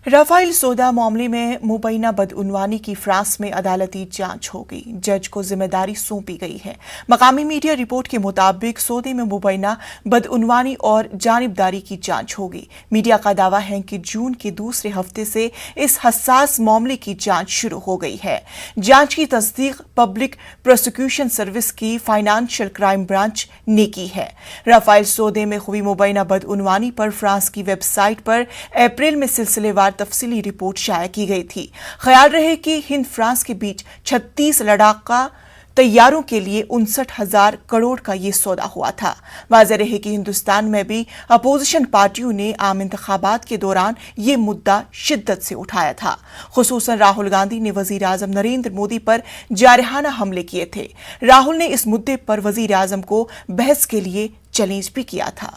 Rafale सौदा मामले में मुबैना बदउनवानी की फ्रांस में अदालती जांच हो गई। जज को जिम्मेदारी सौंपी गई है। मकामी मीडिया रिपोर्ट के मुताबिक सौदे में मुबैना बदउनवानी और जानिबदारी की जांच होगी। मीडिया का दावा है कि जून के दूसरे हफ्ते से इस हसास मामले की जांच शुरू हो गई है। जांच की तस्दीक पब्लिक प्रोसिक्यूशन सर्विस की फाइनेंशियल क्राइम ब्रांच ने की है। राफेल सौदे में हुई मुबैना बदउनवानी पर फ्रांस की वेबसाइट पर अप्रैल में सिलसिलेवार तफसीली रिपोर्ट शाया की गई थी। ख्याल रहे कि हिंद फ्रांस के बीच 36 लड़ाका तैयारों के लिए 59,000 करोड़ का ये सौदा हुआ था। वाज़ेह रहे कि हिंदुस्तान में भी अपोजिशन पार्टियों ने आम इंतखाबात के दौरान ये मुद्दा शिद्दत से उठाया था। खुसूसन राहुल गांधी ने वजीर आजम नरेंद्र मोदी पर जारहाना हमले किए थे। राहुल ने इस मुद्दे पर वजीर आजम को बहस के लिए चैलेंज भी किया था।